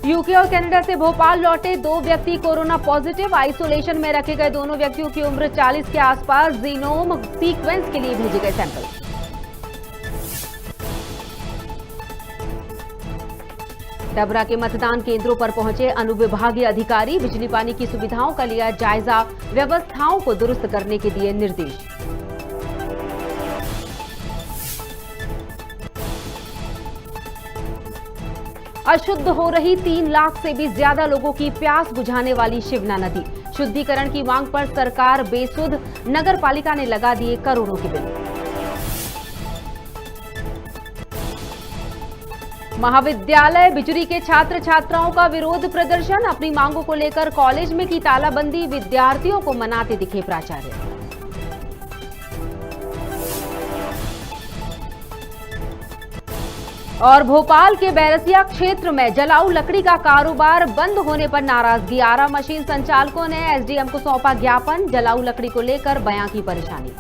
UK और Canada से भोपाल लौटे 2 व्यक्ति कोरोना पॉजिटिव। आइसोलेशन में रखे गए दोनों व्यक्तियों की उम्र 40 के आसपास। जीनोम सीक्वेंस के लिए भेजे गए सैंपल। डबरा के मतदान केंद्रों पर पहुंचे अनुविभागीय अधिकारी। बिजली पानी की सुविधाओं का लिया जायजा। व्यवस्थाओं को दुरुस्त करने के दिए निर्देश। अशुद्ध हो रही 3 लाख से भी ज्यादा लोगों की प्यास बुझाने वाली शिवना नदी। शुद्धिकरण की मांग पर सरकार बेसुध। नगर पालिका ने लगा दिए करोड़ों के बिल। महाविद्यालय बिजुरी के छात्र छात्राओं का विरोध प्रदर्शन। अपनी मांगों को लेकर कॉलेज में की तालाबंदी। विद्यार्थियों को मनाते दिखे प्राचार्य। और भोपाल के बैरसिया क्षेत्र में जलाऊ लकड़ी का कारोबार बंद होने पर नाराजगी। आरा मशीन संचालकों ने एसडीएम को सौंपा ज्ञापन। जलाऊ लकड़ी को लेकर बयां की परेशानी।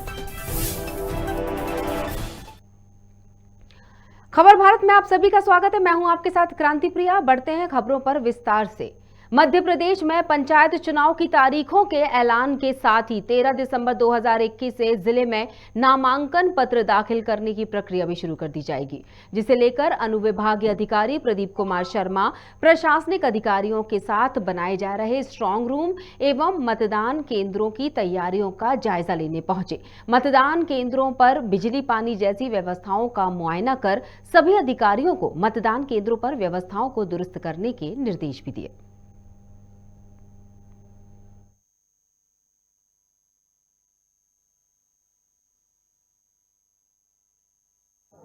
खबर भारत में आप सभी का स्वागत है। मैं हूं आपके साथ क्रांति प्रिया। बढ़ते हैं खबरों पर विस्तार से। मध्य प्रदेश में पंचायत चुनाव की तारीखों के ऐलान के साथ ही 13 दिसंबर 2021 से जिले में नामांकन पत्र दाखिल करने की प्रक्रिया भी शुरू कर दी जाएगी, जिसे लेकर अनुविभागीय अधिकारी प्रदीप कुमार शर्मा प्रशासनिक अधिकारियों के साथ बनाए जा रहे स्ट्रांग रूम एवं मतदान केंद्रों की तैयारियों का जायजा लेने पहुंचे। मतदान केंद्रों पर बिजली पानी जैसी व्यवस्थाओं का मुआयना कर सभी अधिकारियों को मतदान केंद्रों पर व्यवस्थाओं को दुरुस्त करने के निर्देश भी दिए।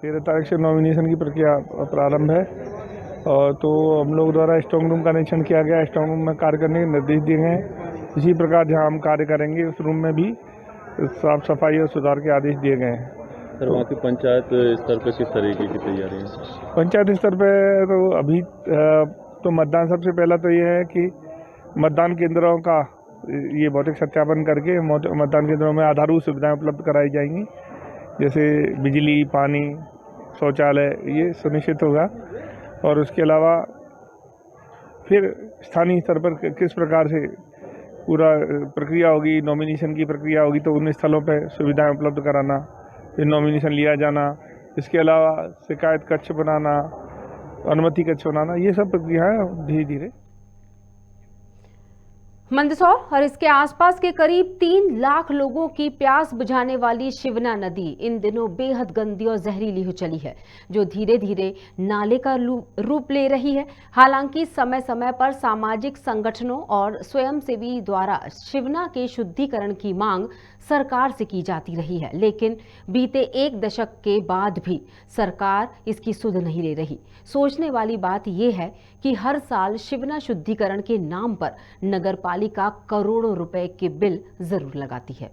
13 तारीख से नॉमिनेशन की प्रक्रिया प्रारंभ है और तो हम लोग द्वारा स्ट्रांग रूम का निरीक्षण किया गया। स्ट्रांग रूम में कार्य करने के निर्देश दिए गए हैं। इसी प्रकार जहां हम कार्य करेंगे उस रूम में भी साफ सफाई और सुधार के आदेश दिए गए हैं। सर, वहाँ की पंचायत स्तर पर किस तरीके की तैयारी है? पंचायत स्तर पर तो अभी तो मतदान, सबसे पहला तो ये है कि मतदान केंद्रों का ये भौतिक सत्यापन करके मतदान केंद्रों में आधारभूत सुविधाएं उपलब्ध कराई जाएंगी, जैसे बिजली, पानी, शौचालय, ये सुनिश्चित होगा। और उसके अलावा फिर स्थानीय स्तर पर किस प्रकार से पूरा प्रक्रिया होगी, नॉमिनेशन की प्रक्रिया होगी, तो उन स्थलों पर सुविधाएं उपलब्ध कराना, फिर नॉमिनेशन लिया जाना, इसके अलावा शिकायत कक्ष बनाना, अनुमति कक्ष बनाना, ये सब प्रक्रियाएं धीरे धीरे। मंदसौर और इसके आसपास के करीब 3 लाख लोगों की प्यास बुझाने वाली शिवना नदी इन दिनों बेहद गंदी और जहरीली हो चली है, जो धीरे धीरे नाले का रूप ले रही है। हालांकि समय समय पर सामाजिक संगठनों और स्वयंसेवी द्वारा शिवना के शुद्धिकरण की मांग सरकार से की जाती रही है, लेकिन बीते 1 दशक के बाद भी सरकार इसकी सुध नहीं ले रही। सोचने वाली बात यह है कि हर साल शिवना शुद्धिकरण के नाम पर नगर पालिका करोड़ों रुपए के बिल जरूर लगाती है।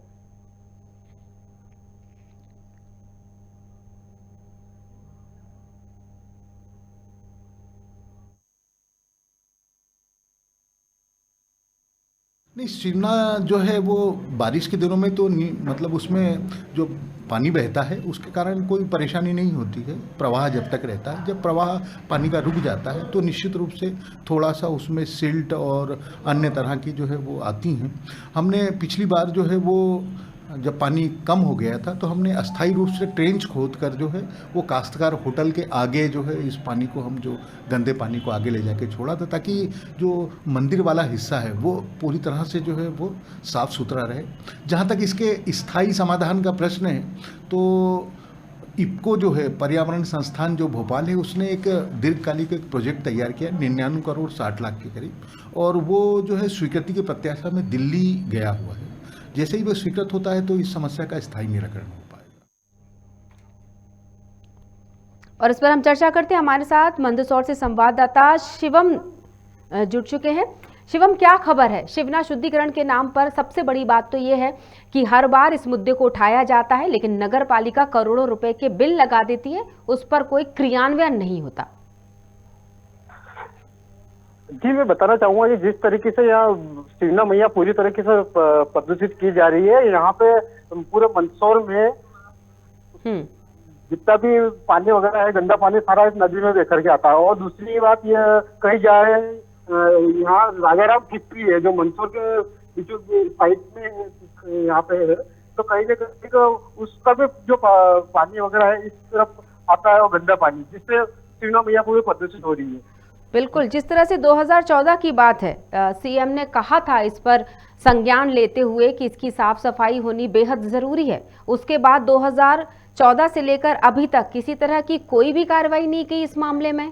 नहीं, शिवना जो है वो बारिश के दिनों में तो मतलब उसमें जो पानी बहता है उसके कारण कोई परेशानी नहीं होती है, प्रवाह जब तक रहता है। जब प्रवाह पानी का रुक जाता है तो निश्चित रूप से थोड़ा सा उसमें सिल्ट और अन्य तरह की जो है वो आती हैं। हमने पिछली बार जो है वो जब पानी कम हो गया था तो हमने अस्थायी रूप से ट्रेंच खोद कर जो है वो काश्तकार होटल के आगे जो है इस पानी को, हम जो गंदे पानी को आगे ले जाके छोड़ा था, ताकि जो मंदिर वाला हिस्सा है वो पूरी तरह से जो है वो साफ सुथरा रहे। जहाँ तक इसके स्थायी समाधान का प्रश्न है तो इफ्को जो है पर्यावरण संस्थान जो भोपाल है, उसने एक दीर्घकालिक एक प्रोजेक्ट तैयार किया 99 करोड़ 60 लाख के करीब, और वो जो है स्वीकृति की प्रत्याशा में दिल्ली गया हुआ है। जैसे ही वो स्वीकृत होता है तो इस समस्या का स्थायी निराकरण हो पाएगा। और इस पर हम चर्चा करते हैं। हमारे साथ मंदसौर से संवाददाता शिवम जुड़ चुके हैं। शिवम, क्या खबर है? शिवना शुद्धिकरण के नाम पर सबसे बड़ी बात तो ये है कि हर बार इस मुद्दे को उठाया जाता है, लेकिन नगर पालिका करोड़ों रुपए के बिल लगा देती है, उस पर कोई क्रियान्वयन नहीं होता। जी, मैं बताना चाहूंगा कि जिस तरीके से यहाँ शिवना मैया पूरी तरीके से प्रदूषित की जा रही है, यहाँ पे पूरे मंदसौर में जितना भी पानी वगैरह है, गंदा पानी सारा इस नदी में बह करके आता है। और दूसरी बात यह कही जाए, यहाँ राजाराम किस्ती है जो मंदसौर के बीचों साइड में यहाँ पे है, तो कहीं ना कहीं उसका भी जो पानी वगैरह है इस तरफ आता है, और गंदा पानी, जिससे शिवना मैया पूरी प्रदूषित हो रही है। बिल्कुल, जिस तरह से 2014 की बात है, सीएम ने कहा था इस पर संज्ञान लेते हुए कि इसकी साफ सफाई होनी बेहद जरूरी है। उसके बाद 2014 से लेकर अभी तक किसी तरह की कोई भी कार्रवाई नहीं की इस मामले में।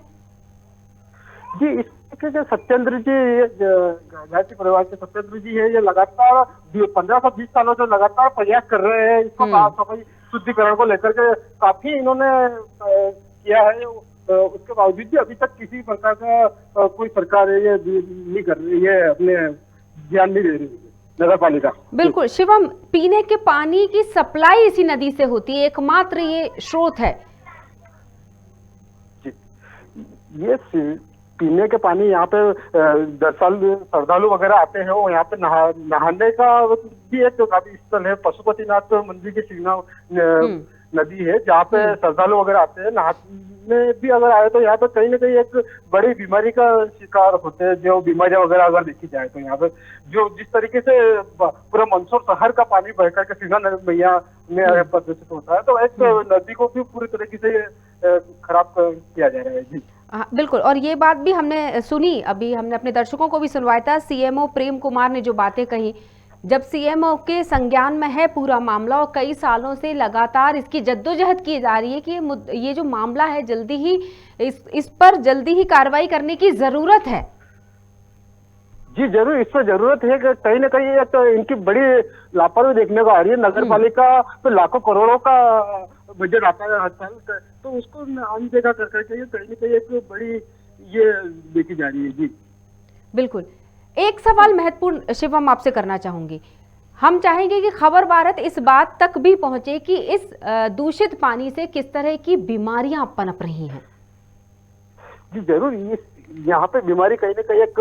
जी, इसके जो सत्येंद्र जी, गायत्री परिवार के सत्येंद्र जी है, ये लगातार 15 से 20 सालों से लगातार प्रयास कर रहे हैं इसको साफ सफाई शुद्धिकरण को लेकर के। काफी इन्होंने किया है, उसके बावजूद भी अभी तक किसी प्रकार का कोई सरकार ये नहीं कर रही है, अपने ध्यान नहीं दे रही है नगर पालिका। बिल्कुल शिवम, पीने के पानी की सप्लाई इसी नदी से होती है, एकमात्र ये स्रोत है। जी, ये पीने के पानी यहाँ पे दरअसल श्रद्धालु वगैरह आते हैं, वो यहाँ पे नहाने का भी एक काफी स्थल है। पशुपतिनाथ मंदिर की शिवना नदी है जहाँ पे श्रद्धालु वगैरह आते हैं। नहाने भी अगर आए तो यहाँ पे कहीं ना कहीं एक बड़ी बीमारी का शिकार होते हैं, जो बीमारियां वगैरह अगर देखी जाए तो यहाँ पे जो जिस तरीके से पूरा मंदसौर शहर का पानी बहकर के शिवना मैया में प्रदूषित होता है, तो एक नदी को भी पूरी तरीके से खराब किया जा रहा है। जी बिल्कुल, और ये बात भी हमने सुनी, अभी हमने अपने दर्शकों को भी सुनवाया था। सीएमओ प्रेम कुमार ने जो बातें कही, जब सीएमओ के संज्ञान में है पूरा मामला और कई सालों से लगातार इसकी जद्दोजहद की जा रही है कि ये जो मामला है जल्दी ही इस पर जल्दी ही कार्रवाई करने की जरूरत है। जी जरूर, इस पर जरूरत है कि कहीं ना कहीं तो इनकी बड़ी लापरवाही देखने को आ रही है। नगर पालिका तो लाखों करोड़ों का बजट आता है हर साल, तो उसको अनदेखा कर करके कहीं ना कहीं एक बड़ी ये देखी जा रही है। जी बिल्कुल, एक सवाल महत्वपूर्ण शिवम आपसे करना चाहूंगी। हम चाहेंगे कि खबर भारत इस बात तक भी पहुंचे कि इस दूषित पानी से किस तरह की बीमारियां पनप रही हैं। जी जरूर, यहाँ पे बीमारी कहीं ना कहीं एक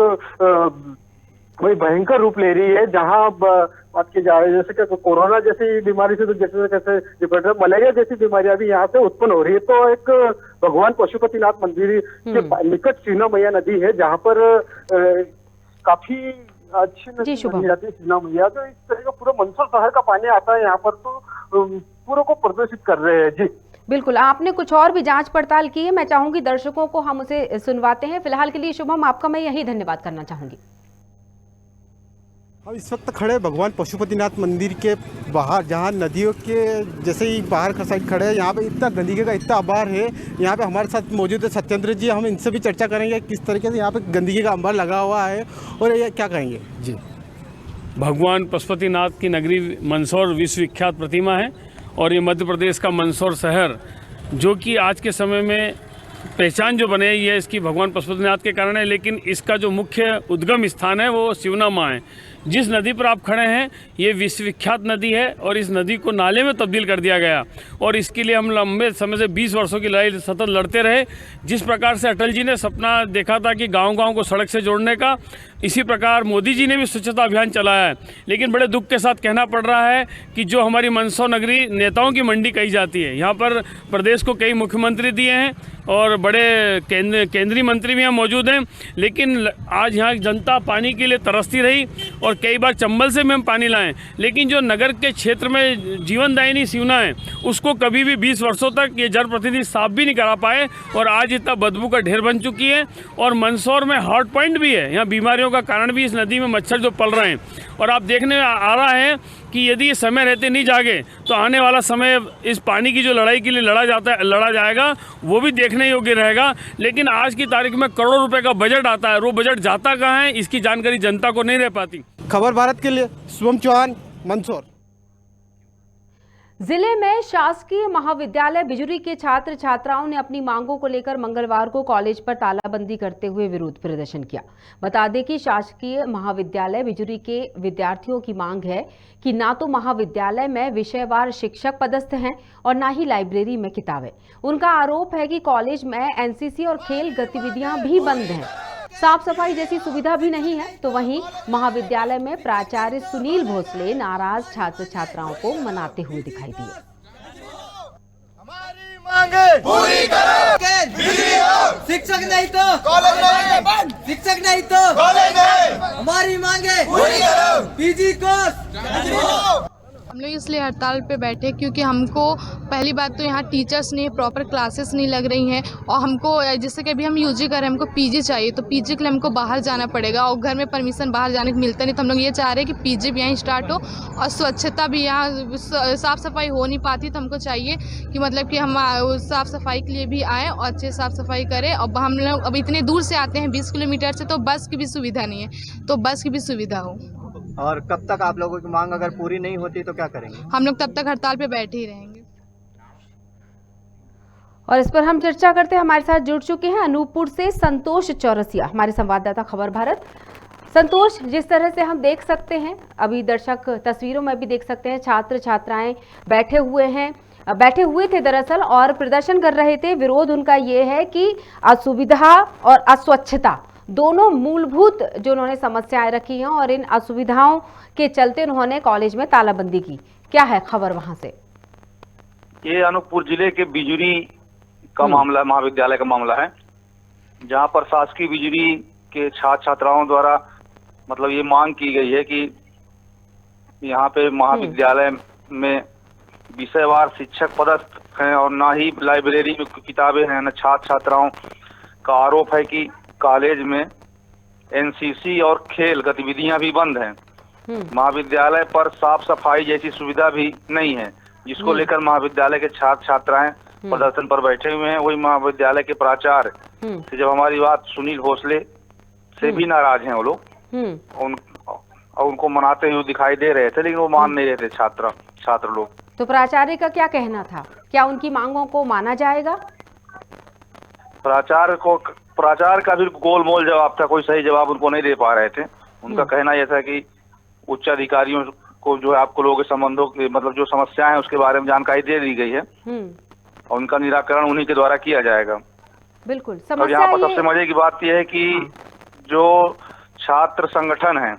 बड़ी भयंकर रूप ले रही है। जहाँ बात की जा रही है जैसे कि कोरोना जैसी बीमारी से तो जैसे निपट रहे, मलेरिया जैसी बीमारियां भी यहाँ से उत्पन्न हो रही है। तो एक भगवान पशुपतिनाथ मंदिर के निकट शिवना मैया नदी है जहाँ पर काफी अच्छी नदी जाती है शिवना मैया। तो इस तरह का पूरा मंदसौर शहर का पानी आता है यहाँ पर, तो पूरे को प्रदूषित कर रहे हैं। जी बिल्कुल, आपने कुछ और भी जांच पड़ताल की है, मैं चाहूंगी दर्शकों को हम उसे सुनवाते हैं। फिलहाल के लिए शुभम आपका मैं यही धन्यवाद करना चाहूंगी। हम इस वक्त खड़े भगवान पशुपतिनाथ मंदिर के बाहर, जहां नदियों के जैसे ही बाहर का साइड खड़े हैं। यहाँ पे इतना गंदगी का इतना अंबार है। यहाँ पे हमारे साथ मौजूद है सत्येंद्र जी, हम इनसे भी चर्चा करेंगे किस तरीके से यहाँ पे गंदगी का अंबार लगा हुआ है और ये क्या कहेंगे। जी, भगवान पशुपतिनाथ की नगरी मंदसौर विश्वविख्यात प्रतिमा है और ये मध्य प्रदेश का मंदसौर शहर, जो कि आज के समय में पहचान जो बने ये इसकी भगवान पशुपतिनाथ के कारण है। लेकिन इसका जो मुख्य उद्गम स्थान है वो शिवना माँ है। जिस नदी पर आप खड़े हैं ये विश्वविख्यात नदी है और इस नदी को नाले में तब्दील कर दिया गया और इसके लिए हम लंबे समय से 20 वर्षों की लड़ाई सतत लड़ते रहे। जिस प्रकार से अटल जी ने सपना देखा था कि गांव-गांव को सड़क से जोड़ने का, इसी प्रकार मोदी जी ने भी स्वच्छता अभियान चलाया है। लेकिन बड़े दुख के साथ कहना पड़ रहा है कि जो हमारी मंदसौर नगरी नेताओं की मंडी कही जाती है, यहाँ पर प्रदेश को कई मुख्यमंत्री दिए हैं और बड़े केंद्रीय मंत्री भी यहाँ मौजूद हैं, लेकिन आज यहाँ जनता पानी के लिए तरसती रही और कई बार चंबल से भी हम पानी लाएं, लेकिन जो नगर के क्षेत्र में जीवनदायिनी शिवना है उसको कभी भी 20 वर्षों तक ये जनप्रतिनिधि साफ भी नहीं करा पाए और आज इतना बदबू का ढेर बन चुकी है। और मंदसौर में हॉट पॉइंट भी है, यहाँ बीमारियों का कारण भी इस नदी में मच्छर जो पल रहे हैं। और आप देखने में आ रहा है कि यदि ये समय रहते नहीं जागे तो आने वाला समय इस पानी की जो लड़ाई के लिए लड़ा जाएगा वो भी देखने योग्य रहेगा। लेकिन आज की तारीख में करोड़ों रुपए का बजट आता है, वो बजट जाता कहाँ है इसकी जानकारी जनता को नहीं रह पाती। खबर भारत के लिए शुभम चौहान, मंदसौर। जिले में शासकीय महाविद्यालय बिजुरी के छात्र छात्राओं ने अपनी मांगों को लेकर मंगलवार को कॉलेज पर तालाबंदी करते हुए विरोध प्रदर्शन किया। बता दें कि शासकीय महाविद्यालय बिजुरी के विद्यार्थियों की मांग है कि ना तो महाविद्यालय में विषयवार शिक्षक पदस्थ हैं और ना ही लाइब्रेरी में किताबें। उनका आरोप है कि कॉलेज में एनसीसी और खेल गतिविधियां भी बंद हैं, साफ सफाई जैसी सुविधा भी नहीं है। तो वहीं महाविद्यालय में प्राचार्य सुनील भोसले नाराज छात्र छात्राओं को मनाते हुए दिखाई दिए। मांगे पूरी करो। बिजली हो, शिक्षक नहीं तो कॉलेज नहीं, शिक्षक नहीं तो कॉलेज नहीं, हमारी मांगे पूरी करो। PG course. हम लोग इसलिए हड़ताल पे बैठे क्योंकि हमको पहली बात तो यहाँ टीचर्स नहीं, प्रॉपर क्लासेस नहीं लग रही हैं, और हमको जैसे कि अभी हम यूजी कर रहे हैं, हमको पीजी चाहिए, तो पीजी के लिए हमको बाहर जाना पड़ेगा और घर में परमिशन बाहर जाने को मिलता नहीं। तो हम लोग ये चाह रहे हैं कि पीजी भी यहीं स्टार्ट हो और स्वच्छता भी यहाँ साफ़ सफाई हो नहीं पाती, तो हमको चाहिए कि मतलब कि हम साफ़ सफाई के लिए भी आएँ और अच्छे साफ़ सफाई करें। और हम लोग अब इतने दूर से आते हैं 20 किलोमीटर से, तो बस की भी सुविधा नहीं है, तो बस की भी सुविधा हो। और कब तक आप लोगों की मांग अगर पूरी नहीं होती तो क्या करेंगे? हम लोग तब तक हड़ताल पे बैठे ही रहेंगे। और इस पर हम चर्चा करते हैं, हमारे साथ जुड़ चुके हैं अनूपपुर से संतोष चौरसिया, हमारे संवाददाता खबर भारत। संतोष, जिस तरह से हम देख सकते हैं, अभी दर्शक तस्वीरों में भी देख सकते हैं, छात्र छात्राएं बैठे हुए थे दरअसल और प्रदर्शन कर रहे थे। विरोध उनका ये है कि असुविधा और अस्वच्छता दोनों मूलभूत जो उन्होंने समस्याएं रखी हैं और इन असुविधाओं के चलते उन्होंने कॉलेज में तालाबंदी की। क्या है खबर वहां से? ये अनूपपुर जिले के बिजुरी का मामला, महाविद्यालय का मामला है, जहां पर शासकीय बिजुरी के छात्र छात्राओं द्वारा मतलब ये मांग की गई है कि यहाँ पे महाविद्यालय में विषयवार शिक्षक पदस्थ हैं और ना ही लाइब्रेरी में किताबें हैं, न छात्र छात्राओं का आरोप है कि कॉलेज में एनसीसी और खेल गतिविधियां भी बंद हैं। महाविद्यालय पर साफ सफाई जैसी सुविधा भी नहीं है, जिसको लेकर महाविद्यालय के छात्र छात्राएं प्रदर्शन पर बैठे हुए हैं। वही महाविद्यालय के प्राचार्य से जब हमारी बात सुनील भोसले से भी नाराज हैं वो लोग, उनको मनाते हुए दिखाई दे रहे थे, लेकिन वो मान नहीं रहे थे छात्र लोग। तो प्राचार्य का क्या कहना था? क्या उनकी मांगों को माना जाएगा? प्राचार्य का भी गोलमोल जवाब था, कोई सही जवाब उनको नहीं दे पा रहे थे। उनका कहना यह था कि उच्च अधिकारियों को जो है आपको लोगों के संबंधों के मतलब जो समस्याएं हैं उसके बारे में जानकारी दे दी गई है और उनका निराकरण उन्हीं के द्वारा किया जाएगा। बिल्कुल। और यहाँ पर सबसे मजे की बात यह है कि जो छात्र संगठन है,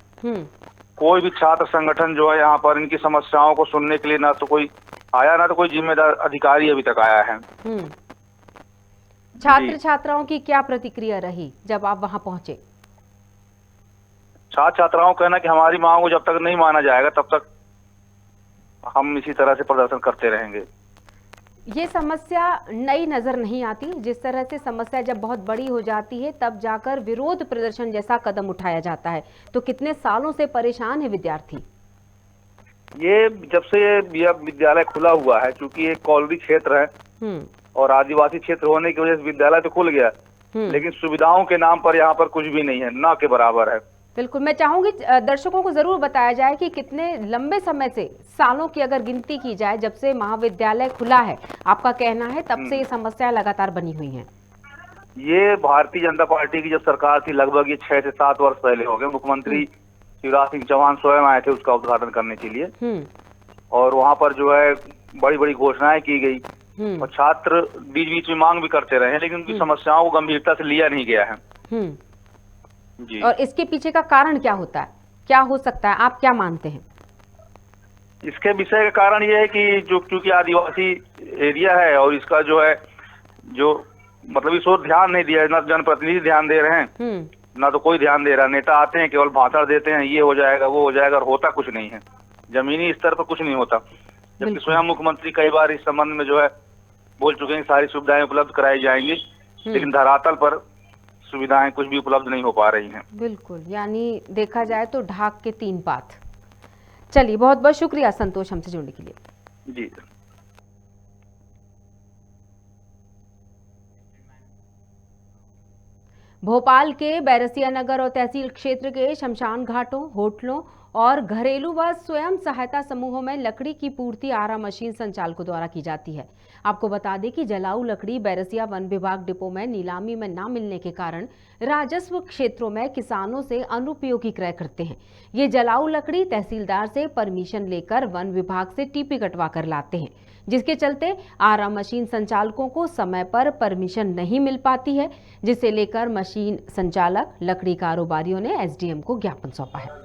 कोई भी छात्र संगठन जो है यहाँ पर इनकी समस्याओं को सुनने के लिए ना तो कोई आया, ना तो कोई जिम्मेदार अधिकारी अभी तक आया है। छात्र छात्राओं की क्या प्रतिक्रिया रही जब आप वहां पहुंचे? छात्र छात्राओं का कहना कि हमारी मांग को जब तक नहीं माना जाएगा तब तक हम इसी तरह से प्रदर्शन करते रहेंगे। ये समस्या नई नजर नहीं आती, जिस तरह से समस्या जब बहुत बड़ी हो जाती है तब जाकर विरोध प्रदर्शन जैसा कदम उठाया जाता है। तो कितने सालों से परेशान है विद्यार्थी? ये जब से ये विद्यालय खुला हुआ है, क्योंकि एक कॉलोनी क्षेत्र है और आदिवासी क्षेत्र होने की वजह से विद्यालय तो खुल गया, लेकिन सुविधाओं के नाम पर यहाँ पर कुछ भी नहीं है, ना के बराबर है। बिल्कुल, मैं चाहूंगी दर्शकों को जरूर बताया जाए कि कितने लंबे समय से, सालों की अगर गिनती की जाए जब से महाविद्यालय खुला है, आपका कहना है तब से ये समस्याएं लगातार बनी हुई हैं। ये भारतीय जनता पार्टी की जब सरकार थी, लगभग ये 6 से 7 वर्ष पहले हो गए। मुख्यमंत्री शिवराज सिंह चौहान स्वयं आए थे उसका उद्घाटन करने के लिए और वहाँ पर जो है बड़ी बड़ी घोषणाएं की गई और छात्र बीच बीच में मांग भी करते रहे, लेकिन उनकी समस्याओं को गंभीरता से लिया नहीं गया है। जी। और इसके पीछे का कारण क्या होता है, क्या हो सकता है, आप क्या मानते हैं? इसके विषय का कारण ये है कि जो क्योंकि आदिवासी एरिया है और इसका जो है जो मतलब इस ओर ध्यान नहीं दिया, ना जनप्रतिनिधि ध्यान दे रहे हैं, ना तो कोई ध्यान दे रहा। नेता आते हैं केवल भाषण देते हैं, ये हो जाएगा वो हो जाएगा, और होता कुछ नहीं है। जमीनी स्तर पर कुछ नहीं होता, जबकि स्वयं मुख्यमंत्री कई बार इस संबंध में जो है बोल चुके हैं सारी सुविधाएं उपलब्ध कराई जाएंगी, लेकिन धरातल पर सुविधाएं कुछ भी उपलब्ध नहीं हो पा रही हैं। बिल्कुल, यानी देखा जाए तो ढाक के 3 पात। चलिए, बहुत बहुत शुक्रिया संतोष हमसे जुड़ने के लिए। जी। भोपाल के बैरसिया नगर और तहसील क्षेत्र के शमशान घाटों, होटलों और घरेलू व स्वयं सहायता समूहों में लकड़ी की पूर्ति आरा मशीन संचालकों द्वारा की जाती है। आपको बता दें कि जलाऊ लकड़ी बैरसिया वन विभाग डिपो में नीलामी में न मिलने के कारण राजस्व क्षेत्रों में किसानों से अनुपयोगी क्रय करते हैं। ये जलाऊ लकड़ी तहसीलदार से परमिशन लेकर वन विभाग से टीपी कटवा कर लाते हैं, जिसके चलते आरा मशीन संचालकों को समय पर परमिशन नहीं मिल पाती है, जिसे लेकर मशीन संचालक लकड़ी कारोबारियों ने एसडीएम को ज्ञापन सौंपा है।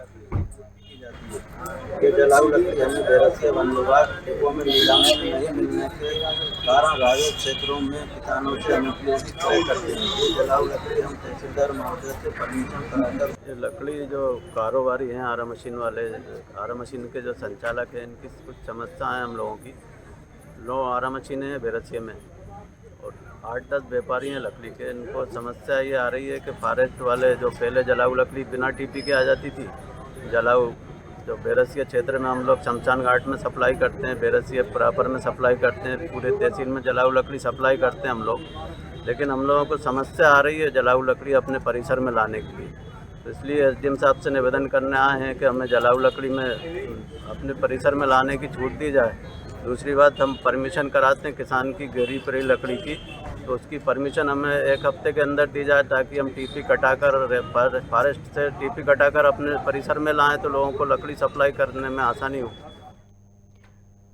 ये जलाऊ लकड़ी हमें बेरसिया वन विभाग डिपो में नीलामी में नहीं मिलने के 12 राजस्व क्षेत्रों में किसानों से अनुपयोगी क्रय करते हैं। ये जलाऊ लकड़ी हम तहसीलदार महोदय से परमिशन कराकर ये लकड़ी जो कारोबारी हैं आरा मशीन वाले, आरा मशीन के जो संचालक हैं, इनकी कुछ समस्या है हम लोगों की। लो आरा मशीनें हैं बेरसिया में और 8-10 व्यापारी हैं लकड़ी के। इनको समस्या ये आ रही है कि फॉरेस्ट वाले जो पहले जलाऊ लकड़ी बिना टीपी के आ जाती थी, जलाऊ जो बेरसिया क्षेत्र में हम लोग शमशान घाट में सप्लाई करते हैं, बेरसिया प्रॉपर में सप्लाई करते हैं, पूरे तहसील में जलाऊ लकड़ी सप्लाई करते हैं हम लोग। लेकिन हम लोगों को समस्या आ रही है जलाऊ लकड़ी अपने परिसर में लाने के लिए। तो इसलिए एसडीएम साहब से निवेदन करने आए हैं कि हमें जलाऊ लकड़ी में अपने परिसर में लाने की छूट दी जाए। दूसरी बात, हम परमिशन कराते हैं किसान की गिरी पड़ी लकड़ी की, तो उसकी परमिशन हमें 1 हफ्ते के अंदर दी जाए ताकि हम टीपी कटाकर फॉरेस्ट से टीपी कटाकर अपने परिसर में लाएं तो लोगों को लकड़ी सप्लाई करने में आसानी हो।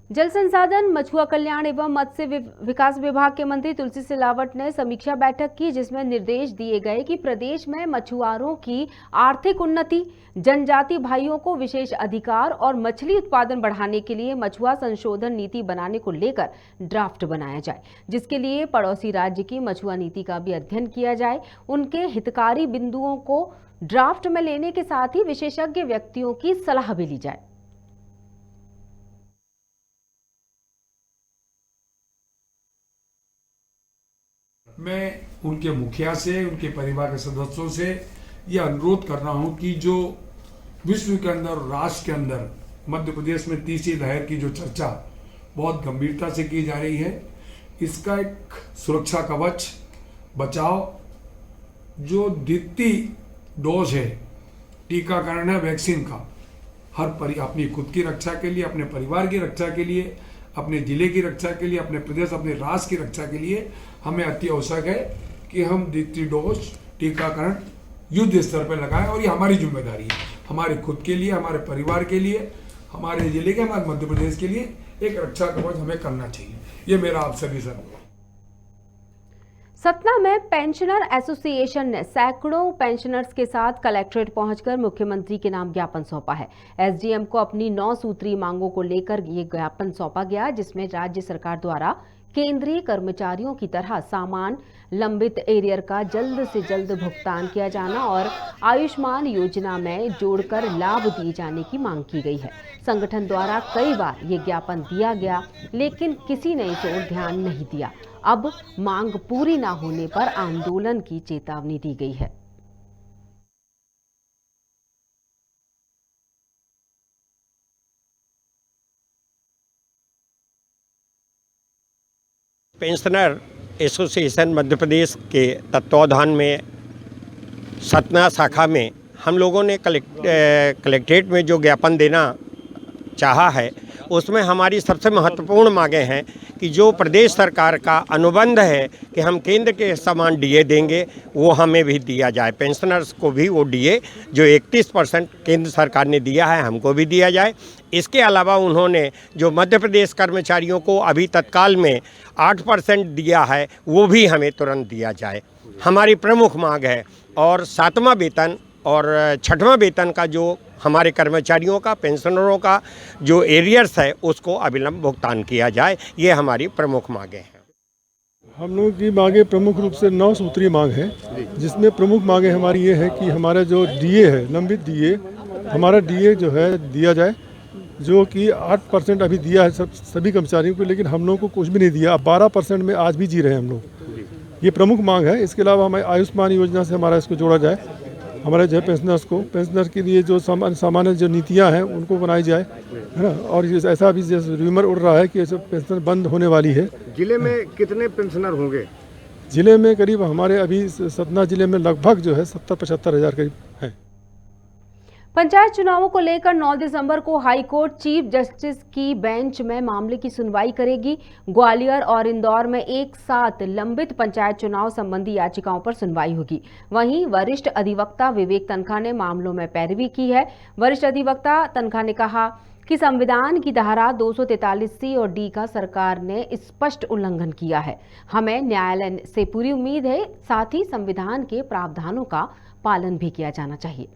जल संसाधन, मछुआ कल्याण एवं मत्स्य विकास विभाग के मंत्री तुलसी सिलावट ने समीक्षा बैठक की, जिसमें निर्देश दिए गए कि प्रदेश में मछुआरों की आर्थिक उन्नति, जनजाति भाइयों को विशेष अधिकार और मछली उत्पादन बढ़ाने के लिए मछुआ संशोधन नीति बनाने को लेकर ड्राफ्ट बनाया जाए, जिसके लिए पड़ोसी राज्य की मछुआ नीति का भी अध्ययन किया जाए। उनके हितकारी बिंदुओं को ड्राफ्ट में लेने के साथ ही विशेषज्ञ व्यक्तियों की सलाह भी ली जाए। मैं उनके मुखिया से, उनके परिवार के सदस्यों से ये अनुरोध कर रहा हूं कि जो विश्व के अंदर, राष्ट्र के अंदर मध्य प्रदेश में तीसरी लहर की जो चर्चा बहुत गंभीरता से की जा रही है, इसका एक सुरक्षा कवच, बचाव, जो द्वितीय डोज है, टीकाकरण है वैक्सीन का, अपनी खुद की रक्षा के लिए, अपने परिवार की रक्षा के लिए, अपने जिले की रक्षा के लिए, अपने प्रदेश, अपने राष्ट्र की रक्षा के लिए हमें अति आवश्यक है कि हम द्वितीय डोज टीकाकरण युद्ध स्तर पर लगाएं। और ये हमारी जिम्मेदारी है, हमारे खुद के लिए, हमारे परिवार के लिए, हमारे जिले के, हमारे मध्य प्रदेश के लिए एक रक्षा कवच हमें करना चाहिए। ये मेरा आप सभी से सतना में पेंशनर एसोसिएशन ने सैकड़ों पेंशनर्स के साथ कलेक्ट्रेट पहुंचकर मुख्यमंत्री के नाम ज्ञापन सौंपा है। एसडीएम को अपनी 9 सूत्री मांगों को लेकर ये ज्ञापन सौंपा गया, जिसमें राज्य सरकार द्वारा केंद्रीय कर्मचारियों की तरह सामान, लंबित एरियर का जल्द से जल्द भुगतान किया जाना और आयुष्मान योजना में जोड़कर लाभ दिए जाने की मांग की गई है। संगठन द्वारा कई बार ये ज्ञापन दिया गया, लेकिन किसी ने इस ओर ध्यान नहीं दिया। अब मांग पूरी न होने पर आंदोलन की चेतावनी दी गई है। पेंशनर एसोसिएशन मध्य प्रदेश के तत्वावधान में सतना शाखा में हम लोगों ने कलेक्ट्रेट में जो ज्ञापन देना चाहा है, उसमें हमारी सबसे महत्वपूर्ण मांगें हैं कि जो प्रदेश सरकार का अनुबंध है कि हम केंद्र के समान डीए देंगे, वो हमें भी दिया जाए। पेंशनर्स को भी वो डीए जो 31% केंद्र सरकार ने दिया है, हमको भी दिया जाए। इसके अलावा उन्होंने जो मध्य प्रदेश कर्मचारियों को अभी तत्काल में 8% दिया है, वो भी हमें तुरंत दिया जाए, हमारी प्रमुख मांग है। और 7वां वेतन और 6वां वेतन का जो हमारे कर्मचारियों का, पेंशनरों का जो एरियर्स है, उसको अविलंब भुगतान किया जाए, ये हमारी प्रमुख मांगें हैं। हम लोगों की मांगे प्रमुख रूप से 9 सूत्री मांग है, जिसमें प्रमुख मांगे हमारी ये है कि हमारा जो डीए है, लंबित डीए, हमारा डीए जो है दिया जाए, जो कि 8% अभी दिया है सभी कर्मचारियों को, लेकिन हम लोगों को कुछ भी नहीं दिया। 12% में आज भी जी रहे हैं हम लोग, ये प्रमुख मांग है। इसके अलावा हमें आयुष्मान योजना से हमारा इसको जोड़ा जाए, हमारे जो है पेंशनर्स के लिए जो सामान्य जो नीतियां हैं उनको बनाई जाए, है ना। और ऐसा भी जैसे रूमर उड़ रहा है कि पेंशन बंद होने वाली है। जिले में कितने पेंशनर होंगे? जिले में करीब हमारे अभी सतना जिले में लगभग जो है 70-75 हज़ार करीब है। पंचायत चुनावों को लेकर 9 दिसंबर को हाईकोर्ट चीफ जस्टिस की बेंच में मामले की सुनवाई करेगी। ग्वालियर और इंदौर में एक साथ लंबित पंचायत चुनाव संबंधी याचिकाओं पर सुनवाई होगी। वहीं वरिष्ठ अधिवक्ता विवेक तनखा ने मामलों में पैरवी की है। वरिष्ठ अधिवक्ता तनखा ने कहा कि संविधान की धारा 243C और D का सरकार ने स्पष्ट उल्लंघन किया है। हमें न्यायालय से पूरी उम्मीद है, साथ ही संविधान के प्रावधानों का पालन भी किया जाना चाहिए।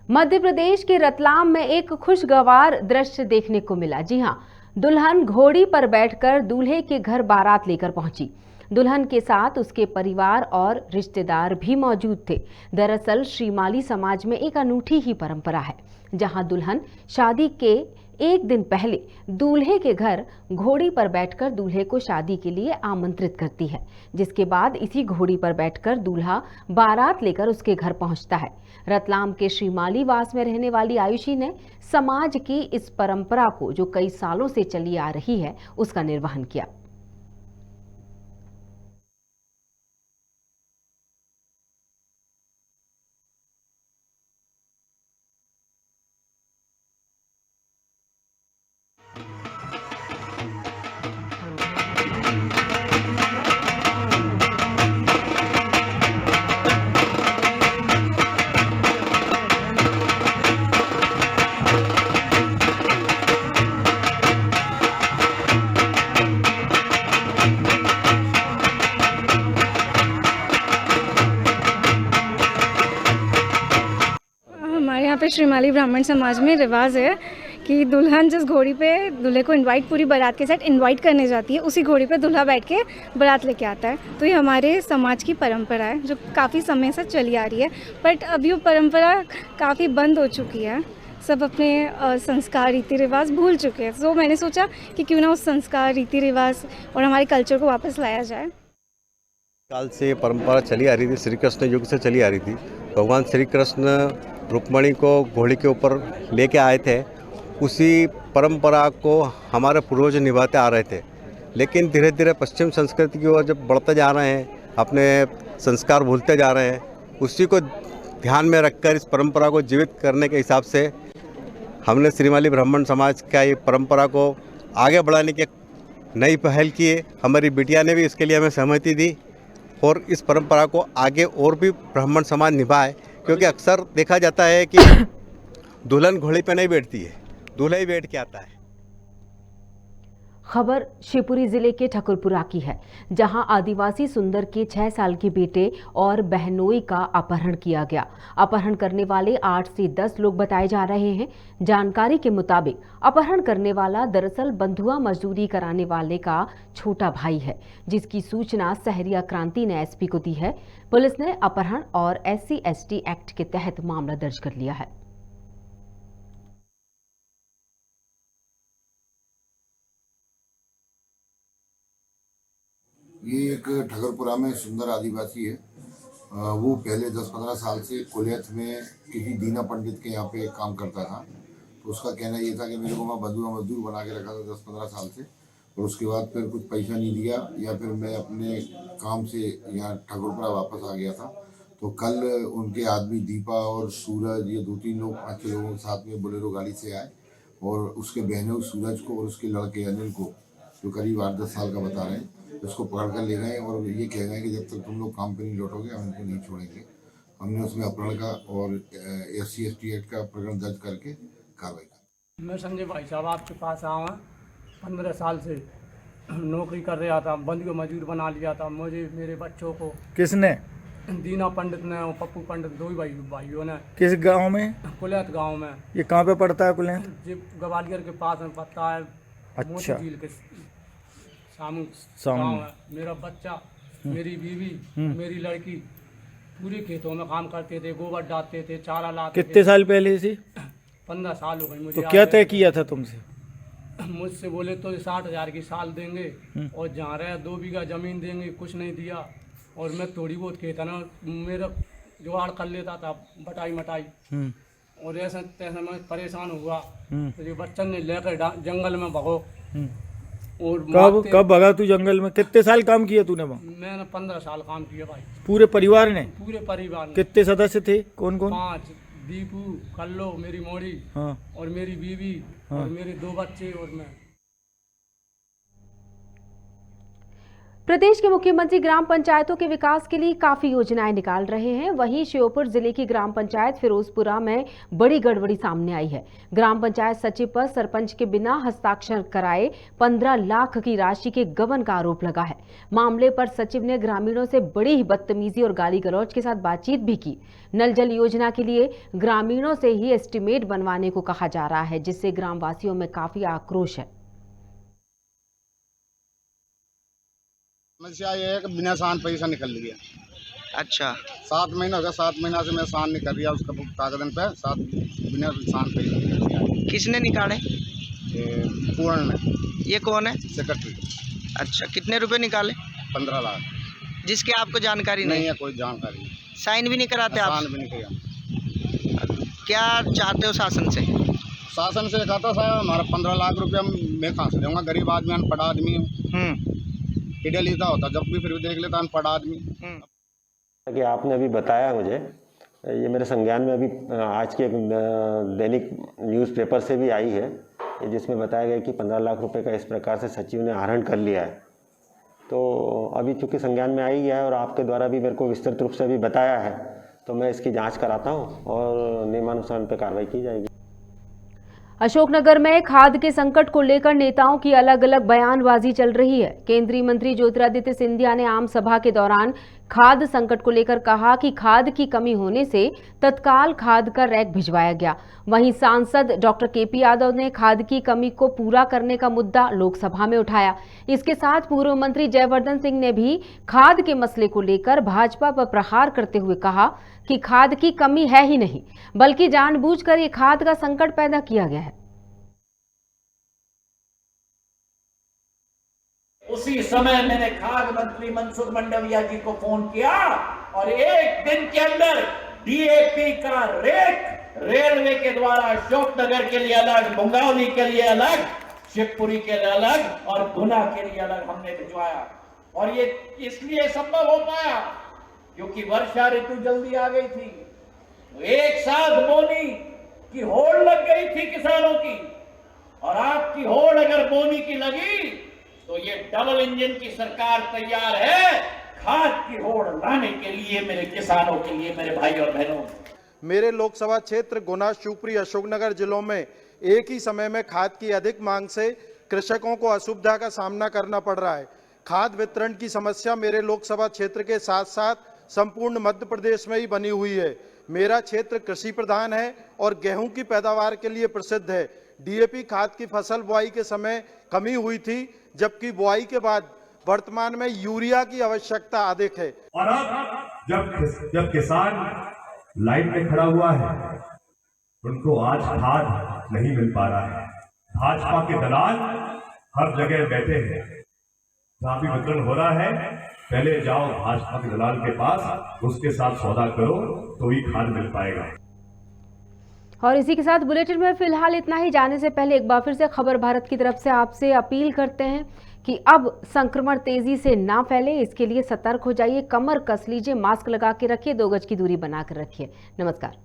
मध्य प्रदेश के रतलाम में एक खुशगवार दृश्य देखने को मिला। जी हां, दुल्हन घोड़ी पर बैठकर दूल्हे के घर बारात लेकर पहुंची। दुल्हन के साथ उसके परिवार और रिश्तेदार भी मौजूद थे। दरअसल श्रीमाली समाज में एक अनूठी ही परंपरा है, जहां दुल्हन शादी के एक दिन पहले दूल्हे के घर घोड़ी पर बैठकर दूल्हे को शादी के लिए आमंत्रित करती है, जिसके बाद इसी घोड़ी पर बैठकर दूल्हा बारात लेकर उसके घर पहुंचता है। रतलाम के श्रीमाली वास में रहने वाली आयुषी ने समाज की इस परंपरा को, जो कई सालों से चली आ रही है, उसका निर्वहन किया। यहाँ पे श्रीमाली ब्राह्मण समाज में रिवाज है कि दुल्हन जिस घोड़ी पे दूल्हे को इनवाइट पूरी बारात के साथ इनवाइट करने जाती है, उसी घोड़ी पे दूल्हा बैठ के बारात लेके आता है। तो ये हमारे समाज की परंपरा है जो काफ़ी समय से चली आ रही है, बट अभी वो परंपरा काफ़ी बंद हो चुकी है। सब अपने संस्कार रीति रिवाज भूल चुके हैं। तो मैंने सोचा कि क्यों ना उस संस्कार रीति रिवाज और हमारे कल्चर को वापस लाया जाए। काल से परंपरा चली आ रही थी, श्री कृष्ण युग से चली आ रही थी। भगवान श्री कृष्ण रुक्मणी को घोड़ी के ऊपर लेके आए थे, उसी परंपरा को हमारे पूर्वज निभाते आ रहे थे। लेकिन धीरे धीरे पश्चिम संस्कृति की ओर जब बढ़ते जा रहे हैं, अपने संस्कार भूलते जा रहे हैं, उसी को ध्यान में रखकर इस परंपरा को जीवित करने के हिसाब से हमने श्रीमाली ब्राह्मण समाज का ये परंपरा को आगे बढ़ाने की नई पहल की है। हमारी बिटिया ने भी इसके लिए हमें सहमति दी और इस परंपरा को आगे और भी ब्राह्मण समाज निभाए, क्योंकि अक्सर देखा जाता है कि दुल्हन घोड़ी पे नहीं बैठती है, दूल्हा ही बैठ के आता है। खबर शिवपुरी जिले के ठकुरपुरा की है, जहां आदिवासी सुंदर के 6 साल के बेटे और बहनोई का अपहरण किया गया। अपहरण करने वाले 8 से 10 लोग बताए जा रहे हैं। जानकारी के मुताबिक अपहरण करने वाला दरअसल बंधुआ मजदूरी कराने वाले का छोटा भाई है, जिसकी सूचना सहरिया क्रांति ने एसपी को दी है। पुलिस ने अपहरण और SC/ST एक्ट के तहत मामला दर्ज कर लिया है। ये एक ठकुरपुरा में सुंदर आदिवासी है। वो पहले 10-15 साल से कुलियत में किसी दीना पंडित के यहाँ पे काम करता था। तो उसका कहना ये था कि मेरे को मैं बंधुआ मजदूर बना के रखा था 10-15 साल से, और उसके बाद फिर कुछ पैसा नहीं दिया या फिर मैं अपने काम से यहाँ ठकुरपुरा वापस आ गया था। तो कल उनके आदमी दीपा और सूरज, ये 2-3 लोग 5-6 लोगों के साथ में बोलेरो गाड़ी से आए और उसके बहनों सूरज को और उसके लड़के अनिल को, जो करीब 8-10 साल का बता रहे हैं, उसको पकड़ कर ले गए और ये कह रहे हैं कि जब तक तुम लोग काम पे नहीं लौटोगे हम इनको नहीं छोड़ेंगे। हमने उसमें अपहरण का और SC/ST एक्ट का प्रकरण दर्ज करके कार्रवाई की। मैं संजय भाई साहब आपके पास आया 15 साल से नौकरी कर रहा था, बंधुआ मजदूर बना लिया था मुझे, मेरे बच्चों को। किसने? दीना पंडित ने और पप्पू पंडित, दो ही भाइयों ने। किस गांव में? कुलैत गांव में। ये कहाँ पे पड़ता है कुलैत? जी ग्वालियर के पास में पड़ता है। अच्छा। झील के सामने है। मेरा बच्चा, मेरी बीवी, मेरी लड़की पूरे खेतों में काम करते थे, गोबर डालते थे, चारा लाते थे। कितने साल पहले से? 15 साल हो गए मुझे। तो क्या तय किया था तुमसे? मुझसे बोले तो 60,000 की साल देंगे और जहाँ रहे 2 बीघा जमीन देंगे, कुछ नहीं दिया। और मैं थोड़ी बहुत खेत ना मेरा जुगाड़ कर लेता था, बटाई मटाई, और ऐसा तैसा मैं परेशान हुआ। तो ये बच्चन ने लेकर जंगल में भगो। और कब भगा तू जंगल में? कितने साल काम किया तूने वहाँ? मैंने 15 साल काम किया भाई। पूरे परिवार ने? पूरे परिवार ने। कितने सदस्य थे? कौन कौन? 5, दीपू, कल्लो, मेरी मोड़ी, और मेरी बीवी, और मेरे 2 बच्चे और मैं। प्रदेश के मुख्यमंत्री ग्राम पंचायतों के विकास के लिए काफी योजनाएं निकाल रहे हैं। वहीं श्योपुर जिले की ग्राम पंचायत फिरोजपुरा में बड़ी गड़बड़ी सामने आई है। ग्राम पंचायत सचिव पर सरपंच के बिना हस्ताक्षर कराए 15 लाख की राशि के गबन का आरोप लगा है। मामले पर सचिव ने ग्रामीणों से बड़ी ही बदतमीजी और गाली गलौज के साथ बातचीत भी की। नल जल योजना के लिए ग्रामीणों से ही एस्टीमेट बनवाने को कहा जा रहा है, जिससे ग्रामवासियों में काफी आक्रोश है। समस्या ये है कि बिना शान पैसा निकल गया। अच्छा, 7 महीना हो गया, 7 महीना से मैं शान नहीं कर रहा उसका कागजन पे 7 बिना शान पैसा निकल गया। किसने निकाले? पूर्ण ने। ये कौन है? सेक्रेटरी। अच्छा, कितने रुपए निकाले? 15 लाख। जिसकी आपको जानकारी नहीं है? कोई जानकारी नहीं। साइन भी नहीं कराते आप? साइन भी नहीं किया। क्या चाहते हो शासन से? शासन से कहता साहब हमारा 15 लाख रुपया मैं कहाँ से दूंगा? गरीब आदमी, अनपढ़ आदमी हूँ। पीढ़िया लेता होता जब भी फिर देख लेता अनपढ़ आदमी। कि आपने अभी बताया मुझे, ये मेरे संज्ञान में अभी आज के दैनिक न्यूज़पेपर से भी आई है, जिसमें बताया गया कि 15 लाख रुपए का इस प्रकार से सचिव ने आहरण कर लिया है। तो अभी चूँकि संज्ञान में आई गया है और आपके द्वारा भी मेरे को विस्तृत रूप से अभी बताया है, तो मैं इसकी जांच कराता हूँ और नियमानुसार पर कार्रवाई की जाएगी। अशोकनगर में खाद के संकट को लेकर नेताओं की अलग अलग बयानबाजी चल रही है। केंद्रीय मंत्री ज्योतिरादित्य सिंधिया ने आम सभा के दौरान खाद संकट को लेकर कहा कि खाद की कमी होने से तत्काल खाद का रैक भिजवाया गया। वहीं सांसद डॉक्टर केपी यादव ने खाद की कमी को पूरा करने का मुद्दा लोकसभा में उठाया। इसके साथ पूर्व मंत्री जयवर्धन सिंह ने भी खाद के मसले को लेकर भाजपा पर प्रहार करते हुए कहा कि खाद की कमी है ही नहीं, बल्कि जानबूझकर ये खाद का संकट पैदा किया गया है। उसी समय मैंने खाद्य मंत्री मनसुख मंडाविया जी को फोन किया और एक दिन के अंदर डीएपी का रेट रेलवे के द्वारा अशोकनगर के लिए अलग, मुंगावली के लिए अलग, शिवपुरी के लिए अलग और गुना के लिए अलग हमने भिजवाया। और ये इसलिए संभव हो पाया क्योंकि वर्षा ऋतु जल्दी आ गई थी। तो एक साथ बोनी की होड़ लग गई थी किसानों की, और आपकी होड़ अगर बोनी की लगी तो ये डबल इंजन की सरकार तैयार है खाद की होड़ लाने के लिए मेरे किसानों के लिए, मेरे भाई और बहनों। मेरे लोकसभा क्षेत्र गुना, शिवपुरी, अशोकनगर जिलों में एक ही समय में खाद की अधिक मांग से कृषकों को असुविधा का सामना करना पड़ रहा है। खाद वितरण की समस्या मेरे लोकसभा क्षेत्र के साथ साथ संपूर्ण मध्य प्रदेश में ही बनी हुई है। मेरा क्षेत्र कृषि प्रधान है और गेहूं की पैदावार के लिए प्रसिद्ध है। डीएपी खाद की फसल बुआई के समय कमी हुई थी, जबकि बुआई के बाद वर्तमान में यूरिया की आवश्यकता अधिक है। और अब जब किसान लाइन में खड़ा हुआ है, उनको आज खाद नहीं मिल पा रहा है। भाजपा के दलाल हर जगह बैठे हैं, जहां भी वितरण हो रहा है पहले जाओ भाजपा के दलाल के पास, उसके साथ सौदा करो तो ही खाद मिल पाएगा। और इसी के साथ बुलेटिन में फिलहाल इतना ही। जाने से पहले एक बार फिर से खबर भारत की तरफ से आपसे अपील करते हैं कि अब संक्रमण तेजी से ना फैले, इसके लिए सतर्क हो जाइए, कमर कस लीजिए, मास्क लगा के रखिए, 2 गज की दूरी बनाकर रखिए। नमस्कार।